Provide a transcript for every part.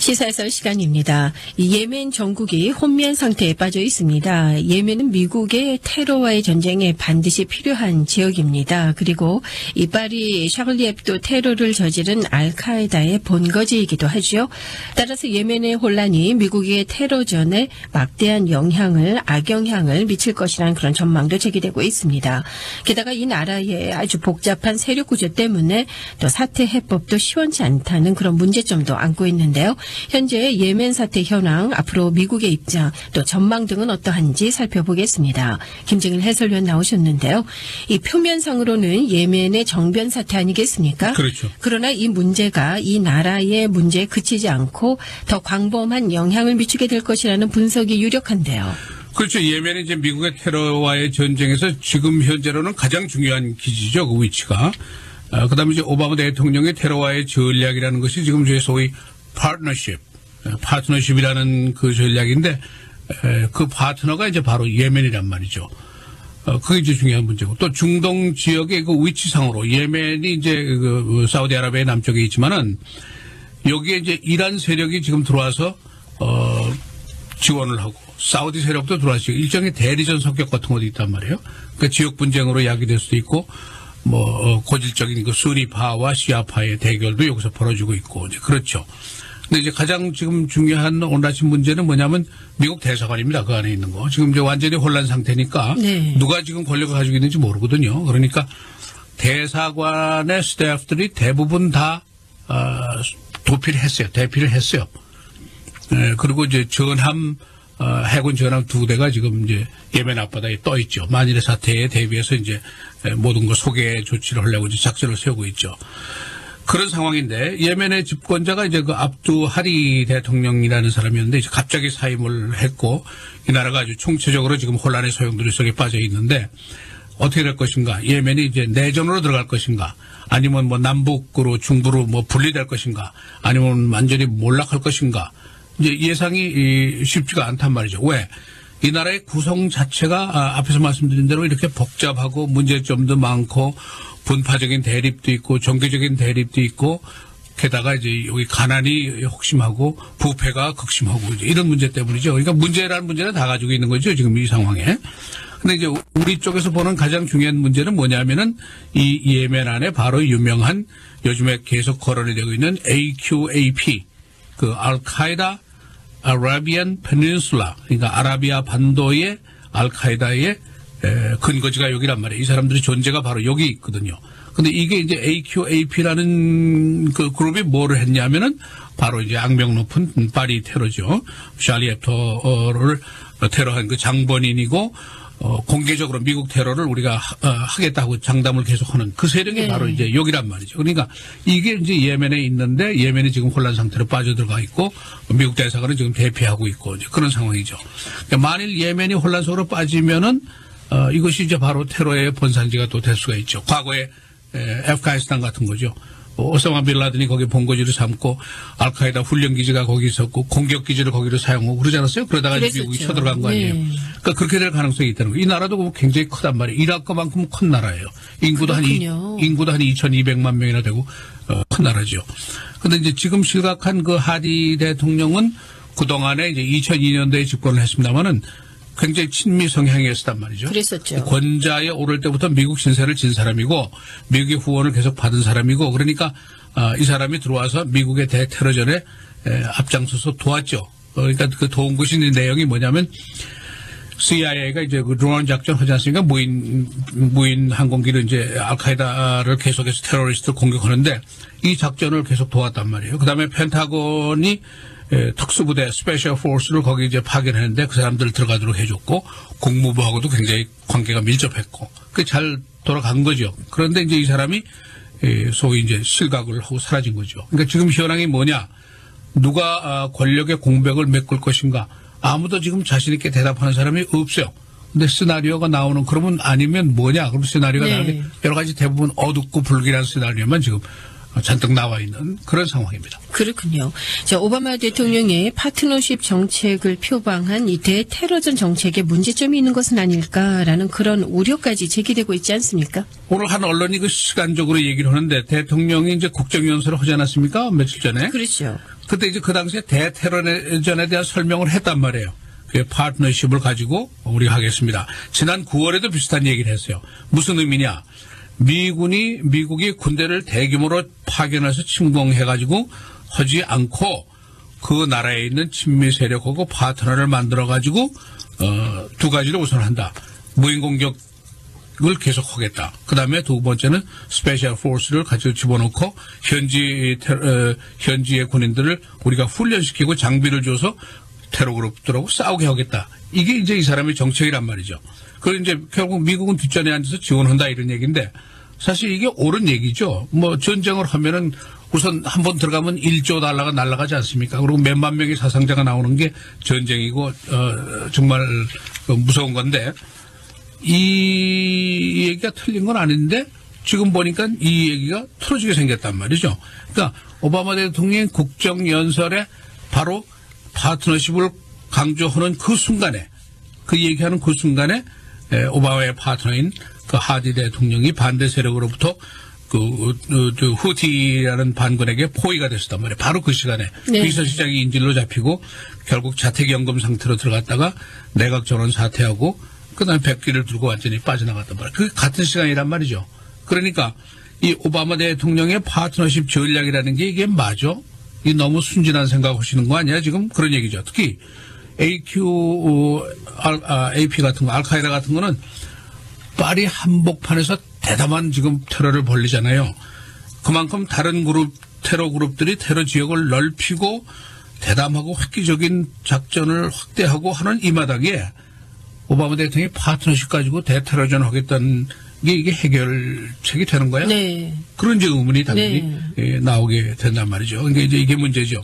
시사에서 시간입니다. 예멘 전국이 혼미한 상태에 빠져 있습니다. 예멘은 미국의 테러와의 전쟁에 반드시 필요한 지역입니다. 그리고 이 파리 샤를리 앱도 테러를 저지른 알카에다의 본거지이기도 하죠. 따라서 예멘의 혼란이 미국의 테러전에 막대한 악영향을 미칠 것이라는 그런 전망도 제기되고 있습니다. 게다가 이 나라의 아주 복잡한 세력 구조 때문에 또 사태 해법도 시원치 않다는 그런 문제점도 안고 있는데요. 현재 예멘 사태 현황, 앞으로 미국의 입장, 또 전망 등은 어떠한지 살펴보겠습니다. 김정일 해설위원 나오셨는데요. 이 표면상으로는 예멘의 정변 사태 아니겠습니까? 그렇죠. 그러나 이 문제가 이 나라의 문제에 그치지 않고 더 광범한 영향을 미치게 될 것이라는 분석이 유력한데요. 그렇죠. 예멘이 이제 미국의 테러와의 전쟁에서 지금 현재로는 가장 중요한 기지죠. 그 위치가. 그다음에 이제 오바마 대통령의 테러와의 전략이라는 것이 지금 저희 소위 파트너십이라는 그 전략인데, 그 파트너가 이제 바로 예멘이란 말이죠. 그게 이제 중요한 문제고, 또 중동 지역의 그 위치상으로 예멘이 이제 그 사우디아라비아 남쪽에 있지만은 여기에 이제 이란 세력이 지금 들어와서 지원을 하고 사우디 세력도 들어와서 일종의 대리전 성격 같은 것도 있단 말이에요. 그러니까 지역 분쟁으로 야기될 수도 있고, 고질적인 그 수니파와 시아파의 대결도 여기서 벌어지고 있고, 이제 그렇죠. 근데 이제 가장 지금 중요한 오늘 아침 문제는 뭐냐면 미국 대사관입니다. 그 안에 있는 거. 지금 이제 완전히 혼란 상태니까 네. 누가 지금 권력을 가지고 있는지 모르거든요. 그러니까 대사관의 스태프들이 대부분 다 대피를 했어요. 그리고 이제 해군 전함 2대가 지금 이제 예멘 앞바다에 떠 있죠. 만일의 사태에 대비해서 이제 모든 걸 소개 조치를 하려고 이제 작전을 세우고 있죠. 그런 상황인데 예멘의 집권자가 이제 그 압두 하리 대통령이라는 사람이었는데 이제 갑자기 사임을 했고 이 나라가 아주 총체적으로 지금 혼란의 소용돌이 속에 빠져 있는데 어떻게 될 것인가? 예멘이 이제 내전으로 들어갈 것인가? 아니면 남북으로 중부로 분리될 것인가? 아니면 완전히 몰락할 것인가? 이제 예상이 쉽지가 않단 말이죠. 왜? 이 나라의 구성 자체가 앞에서 말씀드린 대로 이렇게 복잡하고 문제점도 많고 분파적인 대립도 있고 종교적인 대립도 있고 게다가 이제 여기 가난이 혹심하고 부패가 극심하고 이제 이런 문제 때문이죠. 그러니까 문제라는 문제는 다 가지고 있는 거죠. 지금 이 상황에. 근데 이제 우리 쪽에서 보는 가장 중요한 문제는 뭐냐면은 이 예멘 안에 바로 유명한 요즘에 계속 거론이 되고 있는 AQAP 그 알카에다 아라비안 페닌슐라 그러니까 아라비아 반도의 알카에다의 근거지가 여기란 말이에요. 이 사람들의 존재가 바로 여기 있거든요. 근데 이게 이제 AQAP라는 그 그룹이 뭐를 했냐면은 바로 이제 악명 높은 파리 테러죠. 샤를리 앱도를 테러한 그 장본인이고 공개적으로 미국 테러를 우리가 하겠다고 장담을 계속하는 그 세력이 네. 바로 이제 여기란 말이죠. 그러니까 이게 이제 예멘에 있는데 예멘이 지금 혼란 상태로 빠져들어가 있고 미국 대사관은 지금 대피하고 있고 이제 그런 상황이죠. 그러니까 만일 예멘이 혼란 속으로 빠지면은 이것이 이제 바로 테러의 본산지가 또 될 수가 있죠. 과거에 아프가니스탄 같은 거죠. 오사마 빌라든이 거기 본거지를 삼고 알카에다 훈련기지가 거기 있었고 공격기지를 거기로 사용하고 그러지 않았어요? 그러다가 미국이 쳐들어간 거 아니에요? 네. 그러니까 그렇게 될 가능성이 있다는 거예요. 이 나라도 굉장히 크단 말이에요. 이라크만큼 큰 나라예요. 인구도 한 2,200만 명이나 되고 큰 나라죠. 그런데 이제 지금 실각한 그 하디 대통령은 그동안에 이제 2002년도에 집권을 했습니다마는 굉장히 친미 성향이었단 말이죠. 그랬었죠. 권좌에 오를 때부터 미국 신세를 진 사람이고 미국의 후원을 계속 받은 사람이고 그러니까 이 사람이 들어와서 미국의 대테러전에 앞장서서 도왔죠. 그러니까 그 도운 것이 내용이 뭐냐면 CIA가 이제 그 드론 작전 하지 않습니까? 무인 항공기를 이제 알카에다를 계속해서 테러리스트를 공격하는데 이 작전을 계속 도왔단 말이에요. 그다음에 펜타곤이 특수부대 스페셜 포스를 거기 이제 파견했는데 그 사람들 들어가도록 해줬고 국무부하고도 굉장히 관계가 밀접했고 그게 잘 돌아간 거죠. 그런데 이제 이 사람이 소위 이제 실각을 하고 사라진 거죠. 그러니까 지금 현황이 뭐냐? 누가 권력의 공백을 메꿀 것인가? 아무도 지금 자신 있게 대답하는 사람이 없어요. 근데 시나리오가 나오는 그러면 아니면 뭐냐? 그럼 시나리오가 네. 나오는데 여러 가지 대부분 어둡고 불길한 시나리오만 지금 잔뜩 나와 있는 그런 상황입니다. 그렇군요. 자, 오바마 대통령의 파트너십 정책을 표방한 이 대테러전 정책에 문제점이 있는 것은 아닐까라는 그런 우려까지 제기되고 있지 않습니까? 오늘 한 언론이 그 시간적으로 얘기를 하는데 대통령이 이제 국정연설을 하지 않았습니까? 며칠 전에. 그렇죠. 그때 이제 그 당시에 대테러전에 대한 설명을 했단 말이에요. 그 파트너십을 가지고 우리가 하겠습니다. 지난 9월에도 비슷한 얘기를 했어요. 무슨 의미냐? 미국이 군대를 대규모로 파견해서 침공해가지고 하지 않고 그 나라에 있는 친미 세력하고 파트너를 만들어가지고 두 가지를 우선한다. 무인 공격을 계속하겠다. 그 다음에 두 번째는 스페셜 포스를 가지고 집어넣고 현지의 군인들을 우리가 훈련시키고 장비를 줘서 테러 그룹들하고 싸우게 하겠다. 이게 이제 이 사람의 정책이란 말이죠. 그리고 이제 결국 미국은 뒷전에 앉아서 지원한다 이런 얘기인데 사실 이게 옳은 얘기죠. 뭐 전쟁을 하면은 우선 한번 들어가면 1조 달러가 날아가지 않습니까? 그리고 몇만 명의 사상자가 나오는 게 전쟁이고 정말 무서운 건데 이 얘기가 틀린 건 아닌데 지금 보니까 이 얘기가 틀어지게 생겼단 말이죠. 그러니까 오바마 대통령의 국정연설에 바로 파트너십을 강조하는 그 순간에 그 얘기하는 그 순간에 오바마의 파트너인 그 하디 대통령이 반대 세력으로부터 그 후티라는 반군에게 포위가 됐었단 말이에요. 바로 그 시간에 네. 비서실장이 인질로 잡히고 결국 자택연금 상태로 들어갔다가 내각 전원 사퇴하고 그다음에 백기를 들고 완전히 빠져나갔단 말이에요. 그 같은 시간이란 말이죠. 그러니까 이 오바마 대통령의 파트너십 전략이라는 게 이게 맞아? 이 너무 순진한 생각하시는 거 아니야? 지금 그런 얘기죠. 특히 AP 같은 거, 알카에다 같은 거는 파리 한복판에서 대담한 지금 테러를 벌리잖아요. 그만큼 다른 테러 그룹들이 테러 지역을 넓히고 대담하고 획기적인 작전을 확대하고 하는 이 마당에 오바마 대통령이 파트너십 가지고 대테러전 하겠다는 게 이게 해결책이 되는 거야? 네. 그런 이제 의문이 당연히 나오게 된단 말이죠. 그러니까 이제 이게 문제죠.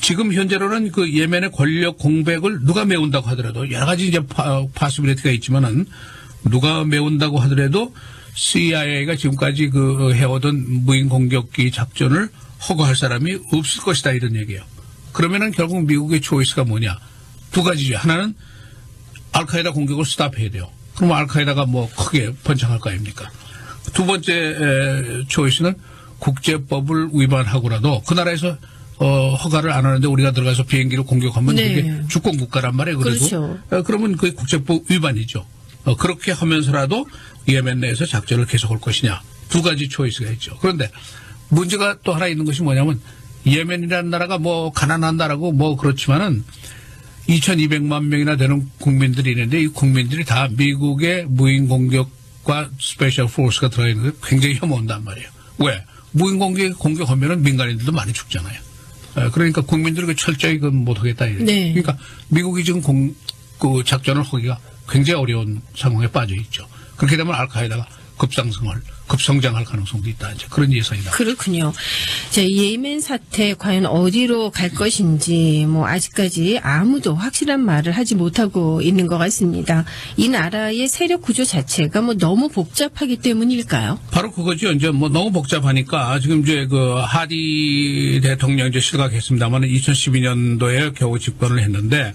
지금 현재로는 그 예멘의 권력 공백을 누가 메운다고 하더라도 여러 가지 이제 파시빌리티가 있지만은 누가 메운다고 하더라도 CIA가 지금까지 그 해오던 무인 공격기 작전을 허가할 사람이 없을 것이다 이런 얘기예요. 그러면은 결국 미국의 초이스가 뭐냐? 두 가지죠. 하나는 알카에다 공격을 스탑해야 돼요. 그럼 알카에다가 뭐 크게 번창할 거 아닙니까? 두 번째 초이스는 국제법을 위반하고라도 그 나라에서 허가를 안 하는데 우리가 들어가서 비행기를 공격하면 네. 그게 주권 국가란 말이에요. 그래도 그렇죠. 그러면 그게 국제법 위반이죠. 그렇게 하면서라도 예멘 내에서 작전을 계속할 것이냐. 두 가지 초이스가 있죠. 그런데 문제가 또 하나 있는 것이 뭐냐면 예멘이라는 나라가 뭐 가난한 나라고 뭐 그렇지만은 2200만 명이나 되는 국민들이 있는데 이 국민들이 다 미국의 무인 공격과 스페셜 포스가 들어있는 게 굉장히 혐오한단 말이에요. 왜? 무인 공격하면은 민간인들도 많이 죽잖아요. 그러니까 국민들이 철저히 못하겠다. 네. 그러니까 미국이 지금 그 작전을 하기가 굉장히 어려운 상황에 빠져 있죠. 그렇게 되면 알카에다가 급성장할 가능성도 있다. 이제 그런 예상이다. 그렇군요. 자, 예멘 사태 과연 어디로 갈 것인지 뭐 아직까지 아무도 확실한 말을 하지 못하고 있는 것 같습니다. 이 나라의 세력 구조 자체가 뭐 너무 복잡하기 때문일까요? 바로 그거죠. 이제 뭐 너무 복잡하니까 지금 이제 그 하디 대통령 이제 실각했습니다만 2012년도에 겨우 집권을 했는데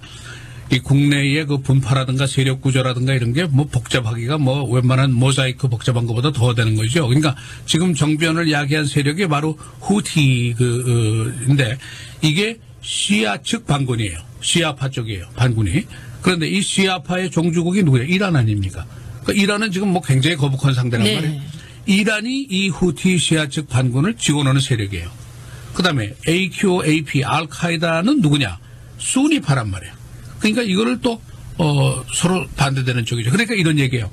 이 국내의 그 분파라든가 세력 구조라든가 이런 게 뭐 복잡하기가 뭐 웬만한 모자이크 복잡한 것보다 더 되는 거죠. 그러니까 지금 정변을 야기한 세력이 바로 후티인데 이게 시아 측 반군이에요. 시아파 쪽이에요. 반군이. 그런데 이 시아파의 종주국이 누구예요? 이란 아닙니까? 그러니까 이란은 지금 뭐 굉장히 거북한 상대란 네. 말이에요. 이란이 이 후티 시아 측 반군을 지원하는 세력이에요. 그다음에 AQAP 알카에다는 누구냐? 수니파란 말이에요. 그러니까 이거를 또 서로 반대되는 쪽이죠. 그러니까 이런 얘기예요.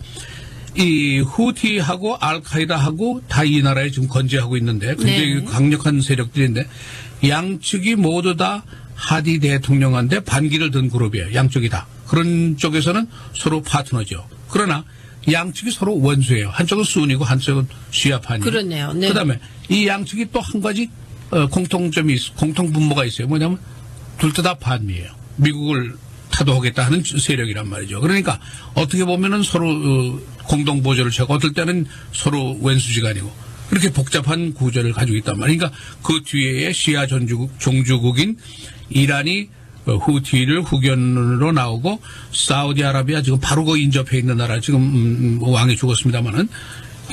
이 후티하고 알카에다하고 다 이 나라에 지금 건재하고 있는데 굉장히 네. 강력한 세력들인데 양측이 모두 다 하디 대통령한테 반기를 든 그룹이에요. 양쪽이 다. 그런 쪽에서는 서로 파트너죠. 그러나 양측이 서로 원수예요. 한쪽은 순이고 한쪽은 시아파니. 그렇네요. 네. 그다음에 이 양측이 또 한 가지 공통 분모가 있어요. 뭐냐면 둘 다 반미예요. 미국을 타도하겠다 하는 세력이란 말이죠. 그러니까 어떻게 보면은 서로 공동 보조를 채고 어떨 때는 서로 왼수지간이고 그렇게 복잡한 구조를 가지고 있단 말이에요. 그러니까 그 뒤에 시아 종주국인 이란이 후티를 후견으로 나오고 사우디아라비아 지금 바로 그 인접해 있는 나라 지금 왕이 죽었습니다마는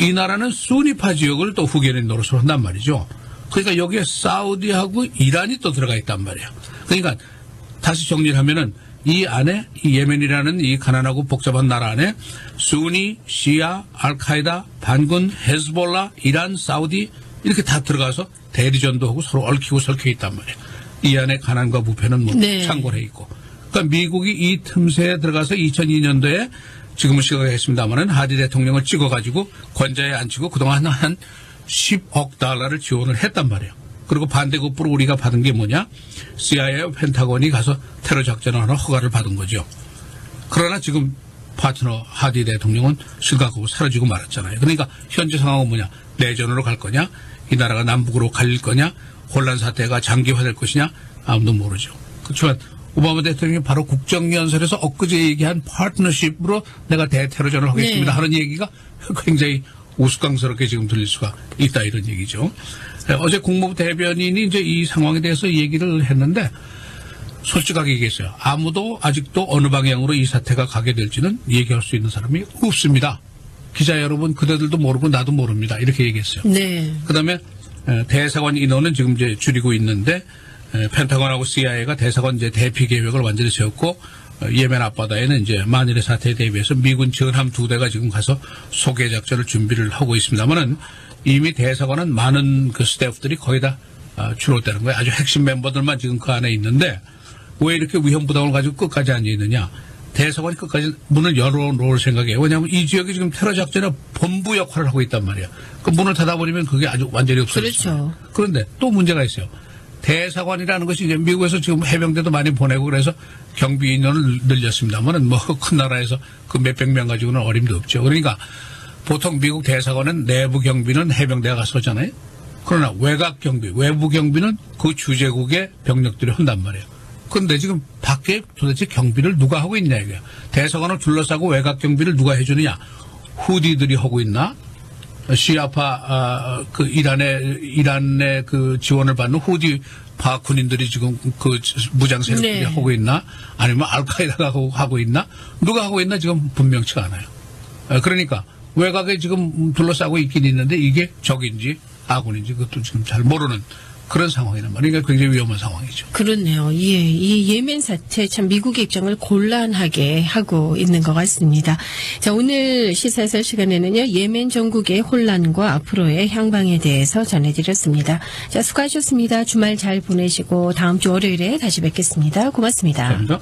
이 나라는 수니파 지역을 또 후견의 노릇을 한단 말이죠. 그러니까 여기에 사우디하고 이란이 또 들어가 있단 말이에요. 그러니까 다시 정리를 하면은 이 안에 이 예멘이라는 이 가난하고 복잡한 나라 안에 수니, 시아, 알카이다, 반군, 헤즈볼라, 이란, 사우디 이렇게 다 들어가서 대리전도 하고 서로 얽히고 설켜 있단 말이에요. 이 안에 가난과 부패는 뭐 네. 창궐해 있고. 그러니까 미국이 이 틈새에 들어가서 2002년도에 지금은 시각했습니다만은 하디 대통령을 찍어가지고 권좌에 앉히고 그동안 한 10억 달러를 지원을 했단 말이에요. 그리고 반대급부로 우리가 받은 게 뭐냐? CIA, 펜타곤이 가서 테러 작전을 하는 허가를 받은 거죠. 그러나 지금 파트너 하디 대통령은 실각하고 사라지고 말았잖아요. 그러니까 현재 상황은 뭐냐? 내전으로 갈 거냐? 이 나라가 남북으로 갈릴 거냐? 혼란 사태가 장기화될 것이냐? 아무도 모르죠. 그렇지만 오바마 대통령이 바로 국정연설에서 엊그제 얘기한 파트너십으로 내가 대테러전을 하겠습니다 네. 하는 얘기가 굉장히 우스꽝스럽게 지금 들릴 수가 있다 이런 얘기죠. 어제 국무부 대변인이 이제 이 상황에 대해서 얘기를 했는데 솔직하게 얘기했어요. 아무도 아직도 어느 방향으로 이 사태가 가게 될지는 얘기할 수 있는 사람이 없습니다. 기자 여러분 그대들도 모르고 나도 모릅니다. 이렇게 얘기했어요. 네. 그다음에 대사관 인원은 지금 이제 줄이고 있는데 펜타곤하고 CIA가 대사관 이제 대피 계획을 완전히 세웠고 예멘 앞바다에는 이제 만일의 사태에 대비해서 미군 전함 2대가 지금 가서 소개 작전을 준비를 하고 있습니다만은 이미 대사관은 많은 그 스태프들이 거의 다 출몰되는 거예요. 아주 핵심 멤버들만 지금 그 안에 있는데 왜 이렇게 위험 부담을 가지고 끝까지 앉아 있느냐? 대사관이 끝까지 문을 열어놓을 생각이에요. 왜냐하면 이 지역이 지금 테러 작전의 본부 역할을 하고 있단 말이에요. 그 문을 닫아버리면 그게 아주 완전히 없어졌어요. 그렇죠. 그런데 또 문제가 있어요. 대사관이라는 것이 이제 미국에서 지금 해병대도 많이 보내고 그래서 경비 인원을 늘렸습니다만은 뭐 큰 나라에서 그 몇백 명 가지고는 어림도 없죠. 그러니까 보통 미국 대사관은 내부 경비는 해병대가 가서 하잖아요. 그러나 외곽 경비, 외부 경비는 그 주재국의 병력들이 한단 말이에요. 그런데 지금 밖에 도대체 경비를 누가 하고 있냐 이거야. 대사관을 둘러싸고 외곽 경비를 누가 해주느냐. 후디들이 하고 있나? 시아파 그 이란의 그 지원을 받는 후디파 군인들이 지금 그 무장 세력들이 네. 하고 있나? 아니면 알카이다가 하고 있나? 누가 하고 있나 지금 분명치가 않아요. 그러니까 외곽에 지금 둘러싸고 있긴 있는데 이게 적인지 아군인지 그것도 지금 잘 모르는 그런 상황이란 말이에요. 그러니까 굉장히 위험한 상황이죠. 그렇네요. 예, 이 예멘 사태 참 미국의 입장을 곤란하게 하고 있는 것 같습니다. 자, 오늘 시사설 시간에는요, 예멘 전국의 혼란과 앞으로의 향방에 대해서 전해드렸습니다. 자, 수고하셨습니다. 주말 잘 보내시고 다음 주 월요일에 다시 뵙겠습니다. 고맙습니다. 감사합니다.